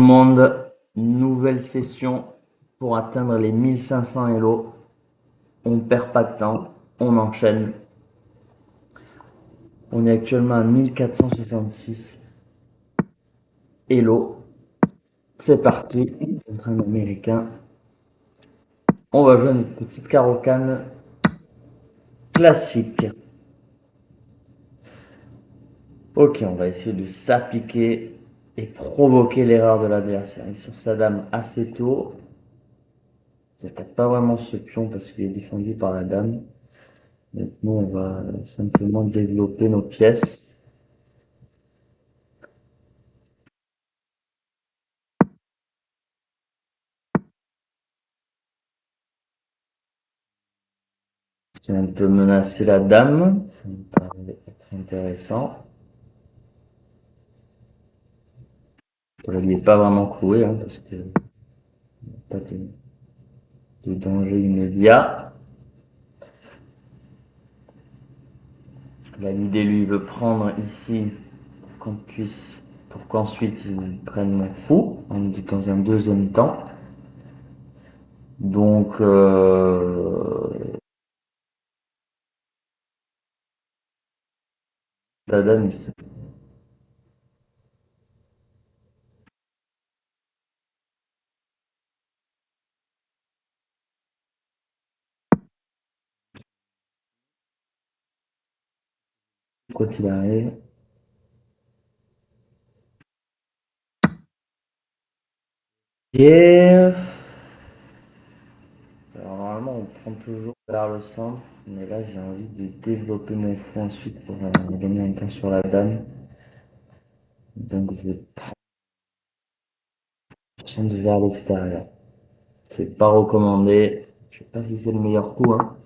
Tout le monde, nouvelle session pour atteindre les 1500 Elo. On perd pas de temps, on enchaîne. On est actuellement à 1466 Elo. C'est parti, contre un américain. On va jouer une petite carocane classique. Ok, on va essayer de s'appliquer et provoquer l'erreur de l'adversaire. Il sort sa dame assez tôt. Il n'attaque pas vraiment ce pion parce qu'il est défendu par la dame. Donc nous, on va simplement développer nos pièces. C'est un peu menacer la dame. Ça me paraît être intéressant. Je ne lui ai pas vraiment cloué, hein, parce que pas de danger immédiat. Là, l'idée, lui, veut prendre ici pour qu'ensuite il prenne mon fou, dans un deuxième temps. Donc, la dame ici. Quoi qu'il arrive. Et alors normalement on prend toujours vers le centre, mais là j'ai envie de développer mon fou ensuite pour gagner un temps sur la dame. Donc je vais prendre vers l'extérieur. C'est pas recommandé. Je sais pas si c'est le meilleur coup, hein.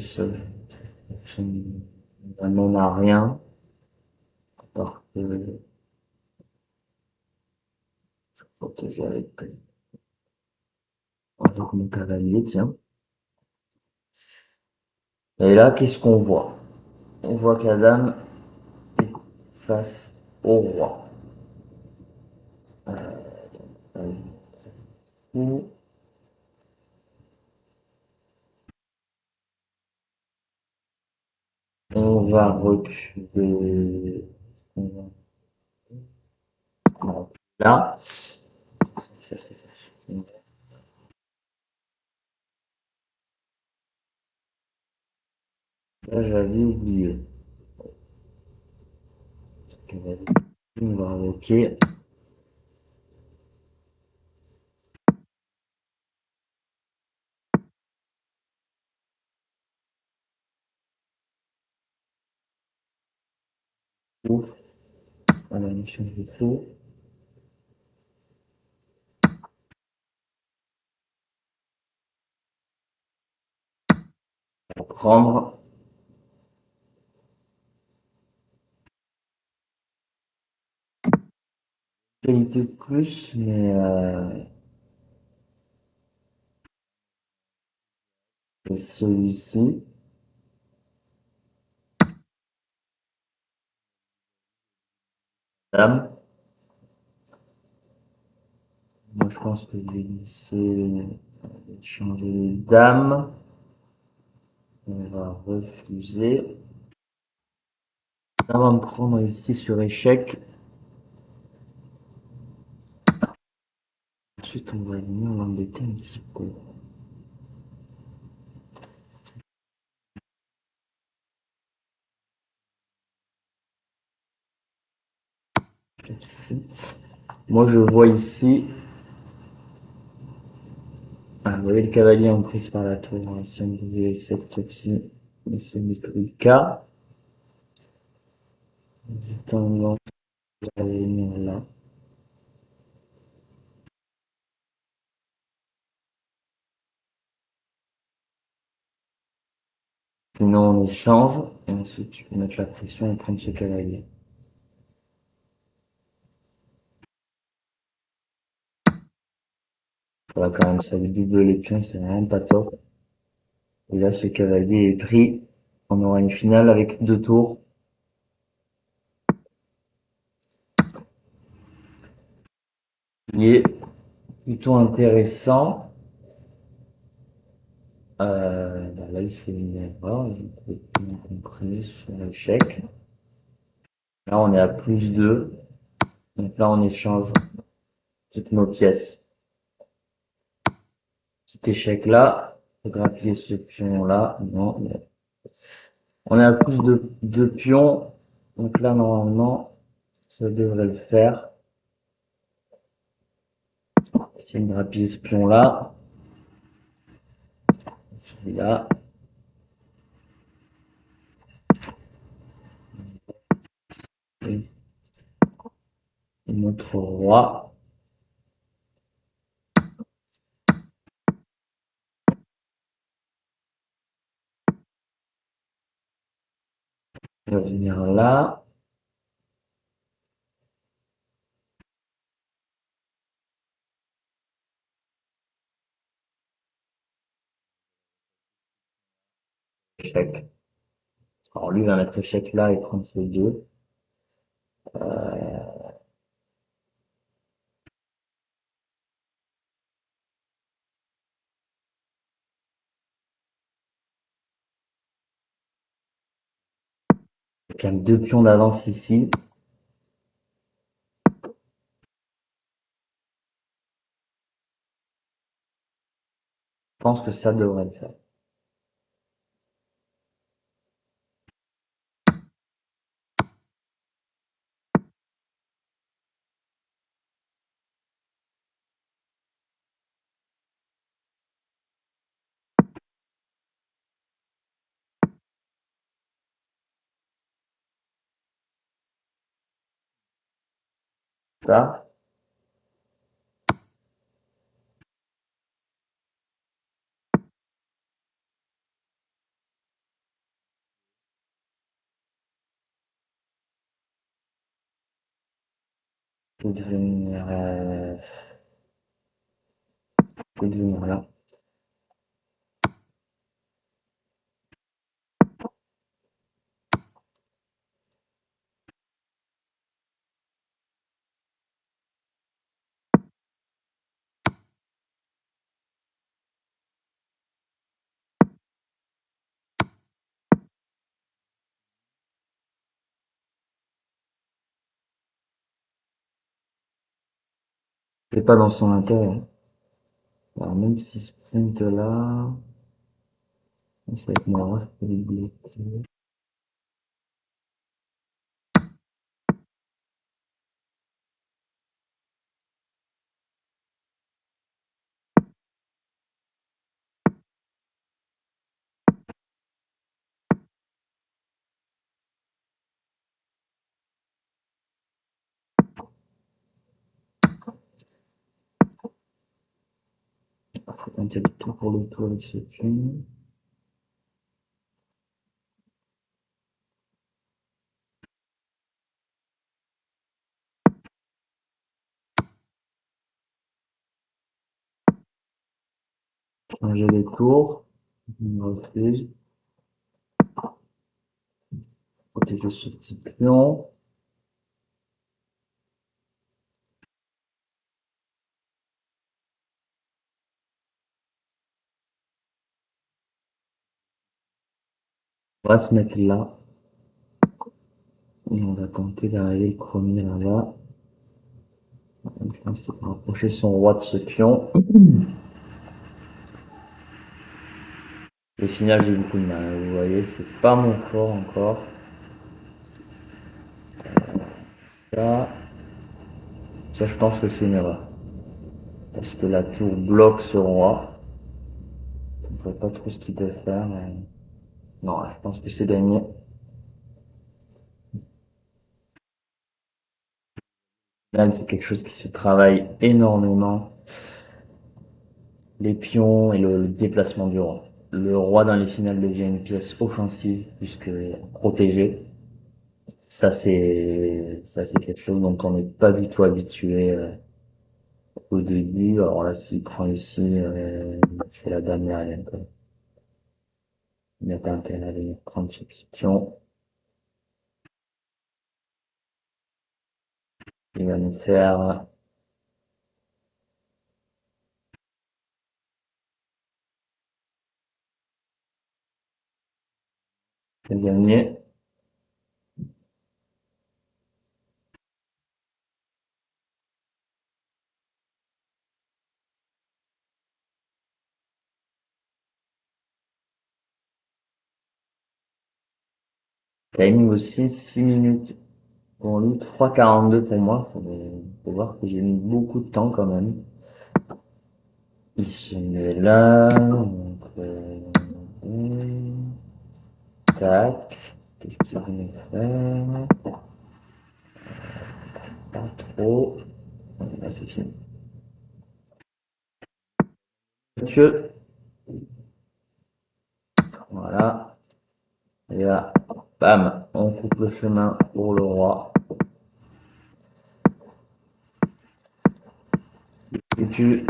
Ça m'amène à rien. À part que je vais protéger avec mon cavalier, tiens. Et là, qu'est-ce qu'on voit? On voit que la dame est face au roi. Ou on va reculer. On va là. Là, j'avais oublié. On va invoquer. Ouf. Voilà, une change de fou. On va prendre. Qualité de plus, mais c'est celui-ci. Dame. Moi, je pense que je vais laisser changer les dames. On va refuser. On va me prendre ici sur échec. Ensuite, on va venir l'embêter un petit peu. Moi, je vois ici. Ah, vous voyez le cavalier en prise par la tour. Si on disait cette aussi, mais ce n'est plus le cas. J'ai tendance à venir là. Sinon, on échange. Et ensuite, je peux mettre la pression et prendre ce cavalier. Voilà, quand même, ça vous double les pions, c'est vraiment pas top. Et là, ce cavalier est pris. On aura une finale avec 2 tours. Il est plutôt intéressant. Là, il fait une erreur. J'ai bien compris sur l'échec. Là, on est à +2. Donc là, on échange toutes nos pièces. Cet échec-là. Faut grappiller ce pion-là. Non. On est à plus de pions. Donc là, normalement, ça devrait le faire. Essayer de grappiller ce pion-là. Celui-là. Et notre roi. Il va venir là. Échec. Alors lui, il va mettre échec là et prendre ses deux. Il y a quand même 2 pions d'avance ici. Je pense que ça devrait le faire. Ça. Peut devenir, peut devenir là. C'est pas dans son intérêt. Alors même si sprint là, c'est avec moi, je peux les bloquer. Faut tenter le tout pour le tout avec ce pion. Changer les tours. On refuse. Protéger ce petit pion. On va se mettre là. Et on va tenter d'arriver le premier là-bas. Je pense qu'il va rapprocher son roi de ce pion. Les finales, j'ai beaucoup de mal. Vous voyez, c'est pas mon fort encore. Ça, ça, je pense que c'est une erreur. Parce que la tour bloque ce roi. Je ne vois pas trop ce qu'il peut faire. Mais... non, je pense que c'est gagné. Là, c'est quelque chose qui se travaille énormément. Les pions et le déplacement du roi. Le roi dans les finales devient une pièce offensive puisque protégé. Ça c'est quelque chose dont on n'est pas du tout habitué au début. Alors là, s'il prend ici, je fais la dame aérienne. Il n'a pas intérêt à venir prendre ce petit pion. Il va nous faire gagner. Timing aussi, 6 minutes pour lui, 3,42 pour moi. Faut voir que j'ai mis beaucoup de temps quand même. Il se met là. Donc, tac. Qu'est-ce qu'il va nous faire? Pas trop. Là, c'est fini. Monsieur. Voilà. Et là, bam, on coupe le chemin pour le roi. Et tu.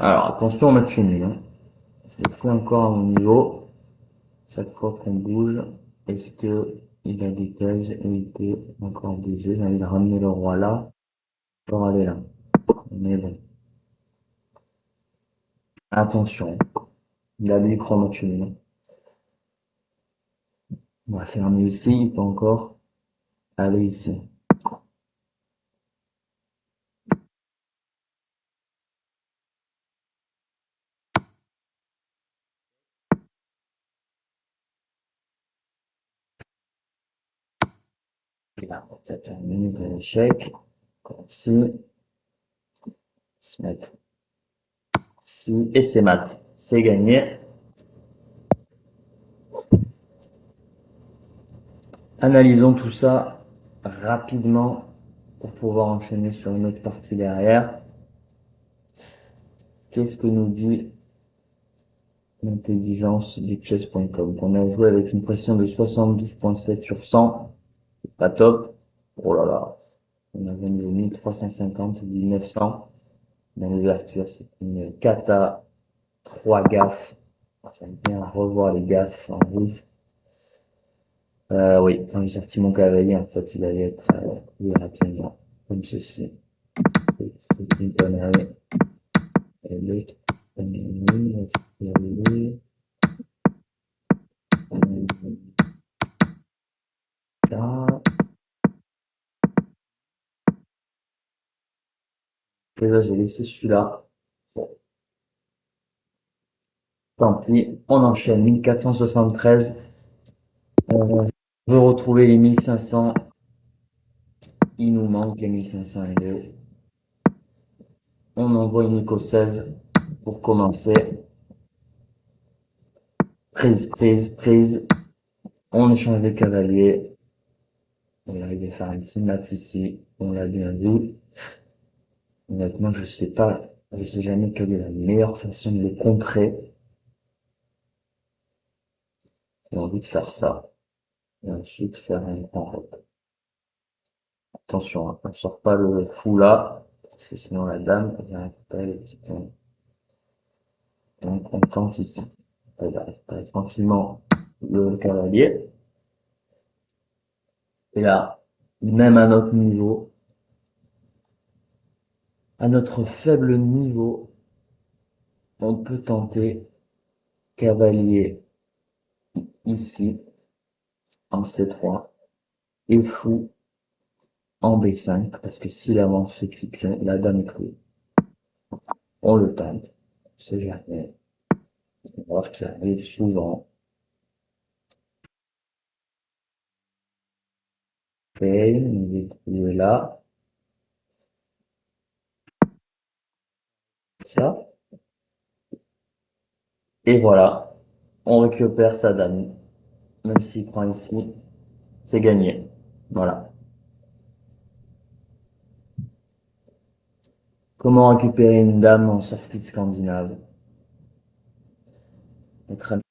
Alors, attention au match nul, hein. Je fais encore à mon niveau. Chaque fois qu'on bouge, est-ce que il a des cases où il peut encore bouger? J'ai envie de ramener le roi là pour aller là. Mais bon, attention. Il a lui chrono nul. On va fermer ici, il peut encore aller ici. Il a peut-être un minute d'échec. Comme ici. Se mettre ici. Et c'est mat. C'est gagné. Analysons tout ça rapidement pour pouvoir enchaîner sur une autre partie derrière. Qu'est-ce que nous dit l'intelligence du chess.com? On a joué avec une pression de 72,7 sur 100. C'est pas top. Oh là là. On a gagné 1350 du 900. Dans l'ouverture, c'est une cata. 3 gaffes. J'aime bien revoir les gaffes en rouge. Oui, quand j'ai sorti mon cavalier, en fait, il allait être plus rapidement. Comme ceci. C'est une connerie. Et l'autre, là. Et là, j'ai laissé celui-là. Bon, tant pis. On enchaîne. 1473. On veut retrouver les 1500. Il nous manque les 1502. On envoie une ICO 16 pour commencer. Prise, prise, prise. On échange les cavaliers. On arrive à faire un petit mat ici. On l'a bien vu. Honnêtement, je sais pas. Je sais jamais quelle est la meilleure façon de le contrer. J'ai envie de faire ça. Et ensuite faire un enrobe. Attention, hein, on sort pas le fou là. Parce que sinon la dame, elle vient récupérer les petits pions. Donc on tente ici. Elle va récupérer tranquillement le cavalier. Et là, même à notre faible niveau, on peut tenter cavalier ici, en C3, et fou en B5, parce que s'il avance ce petit pion, la dame est clouée. On le tente, c'est jamais. On va voir qu'il arrive souvent. Ok, il est là. Ça. Et voilà. On récupère sa dame. Même s'il prend ici, c'est gagné. Voilà. Comment récupérer une dame en sortie de Scandinave? Notre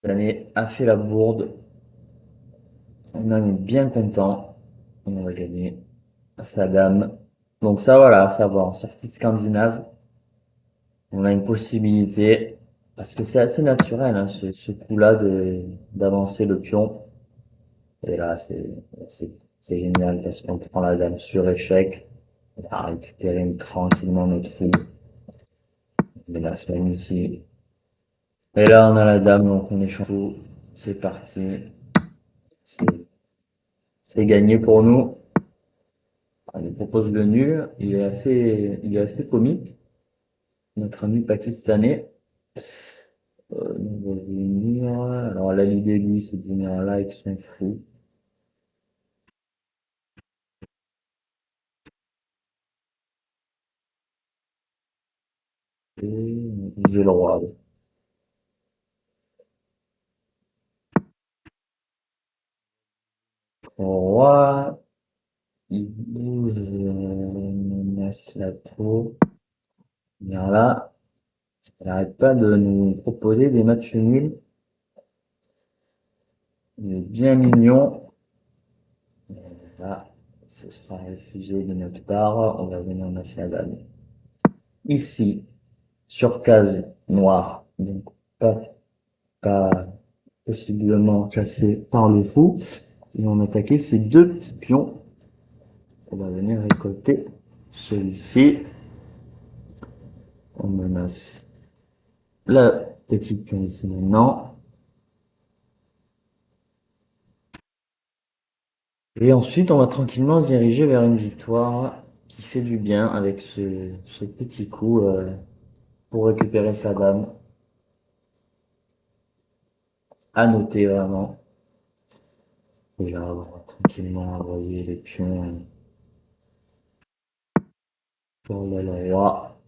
ami a fait la bourde. On en est bien content. On va gagner sa dame. Donc ça, voilà, à savoir, en sortie de Scandinave, on a une possibilité, parce que c'est assez naturel, hein, ce coup-là d'avancer le pion. Et là, c'est génial parce qu'on prend la dame sur échec. On va récupérer tranquillement notre fou. On met la semaine ici. Et là, on a la dame, donc on échange tout. C'est parti. C'est c'est gagné pour nous. On nous propose le nul. Il est assez comique. Notre ami pakistanais. On va venir. Alors là, l'idée, lui, c'est de venir là avec son fou. Et j'ai le roi. Le roi, il bouge, menace la tour. Bien là, elle n'arrête pas de nous proposer des matchs nuls. Il est bien mignon. Là, ce sera refusé de notre part. On va venir mettre la dame ici, sur case noire. Donc, pas, pas possiblement chassé par le fou. Et on attaquait ces deux petits pions. On va venir récolter celui-ci. On menace la petite pion ici maintenant. Et ensuite, on va tranquillement se diriger vers une victoire qui fait du bien avec ce petit coup pour récupérer sa dame. À noter vraiment. Et là, on va tranquillement envoyer les pions sur le roi.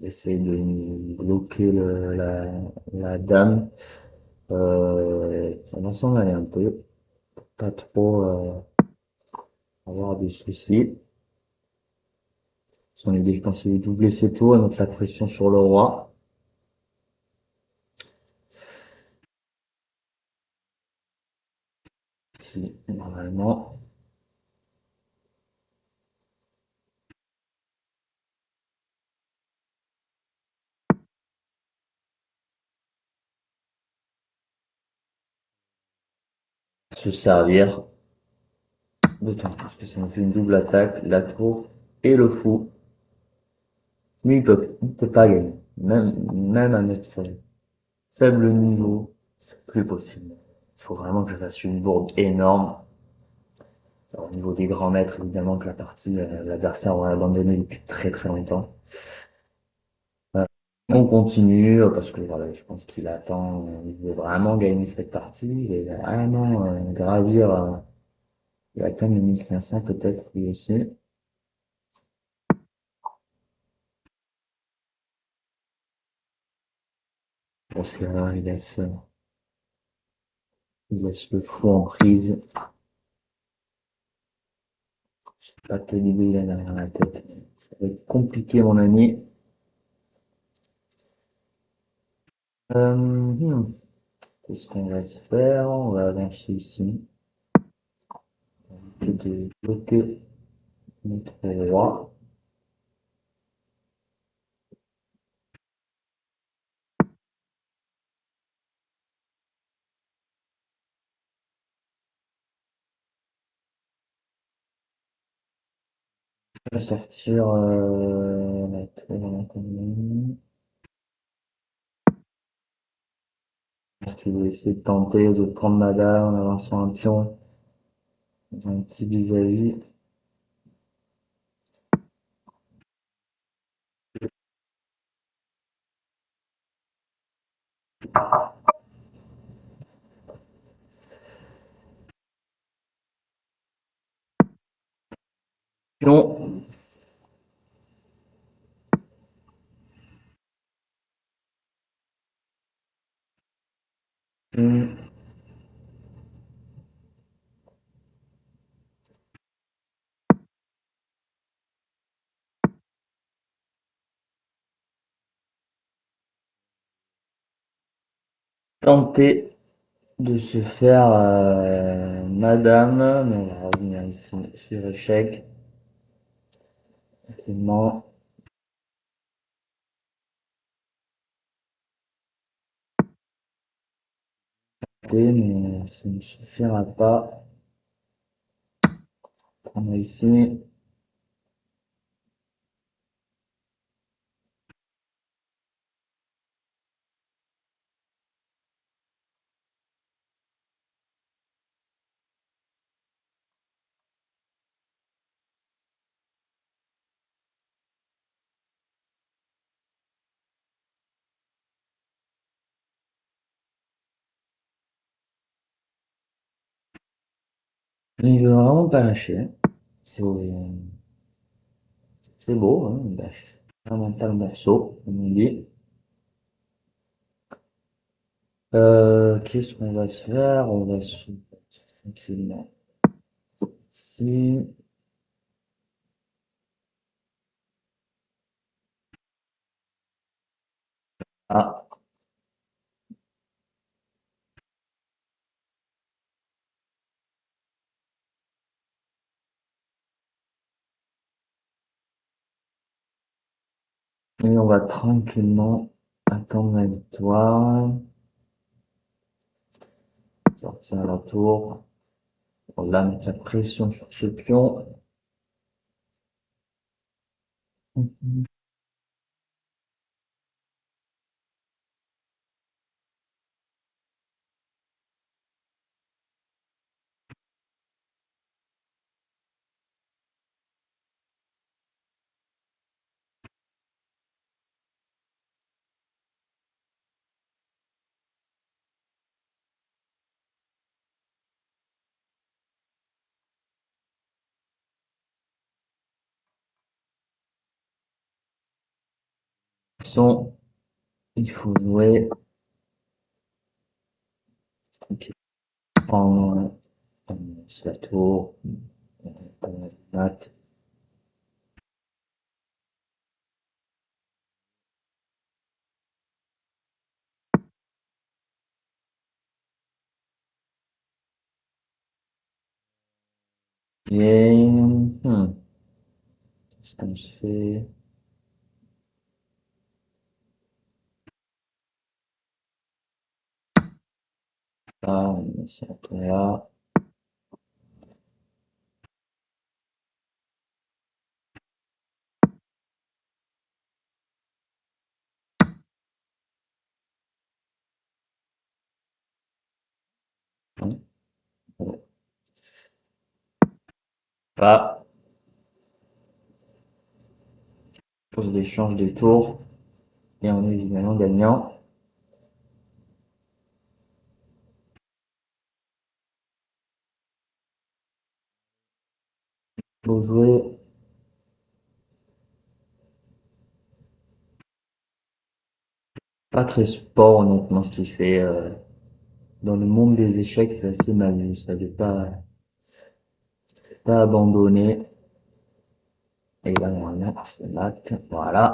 Essayer de bloquer la dame. On va s'en aller un peu. Pas trop avoir des soucis. Son idée, je pense, c'est de doubler ses tours et mettre la pression sur le roi. Si, normalement, se servir. D'autant plus que ça nous fait une double attaque, la tour et le fou. Mais il peut pas gagner. Même à notre faible niveau, c'est plus possible. Il faut vraiment que je fasse une bourde énorme. Alors, au niveau des grands maîtres, évidemment que la partie, l'adversaire aurait abandonné depuis très très longtemps. Euh, on continue parce que voilà, je pense qu'il attend, il veut vraiment gagner cette partie, il va vraiment gravir, il atteindre les 1500 peut-être lui aussi. Bon, c'est vrai, il laisse le fou en prise. Je sais pas quelle idée il a derrière la tête. Ça va être compliqué, mon ami. Qu'est-ce qu'on va se faire? On va avancer ici. De bloquer notre roi. On va sortir la tour en commune. Parce qu'il va essayer de tenter de prendre madame en avançant un pion. Un petit vis-à-vis. Pion. Tenter de se faire madame. Mais on va venir ici sur échec. Tranquillement. Mais ça ne suffira pas. Prendre ici. Mais il veut vraiment pas lâcher. C'est c'est beau, hein, il lâche vraiment pas le morceau, comme on dit. Qu'est-ce qu'on va se faire? On va se mettre tranquillement ici. Ah, et on va tranquillement attendre la victoire. Sortir à la tour. On va mettre la pression sur ce pion. Son, il faut jouer. Ok. Prendre la tour. Mat. Et, qu'est-ce qu'on se fait? Ah, on met ça après là. Pas. Pose l'échange des tours. Et on est évidemment gagnant. Faut jouer. Pas très sport, honnêtement, ce qu'il fait. Dans le monde des échecs, c'est assez mal vu. Ça veut pas abandonner. Et là, normalement, c'est mat. Voilà.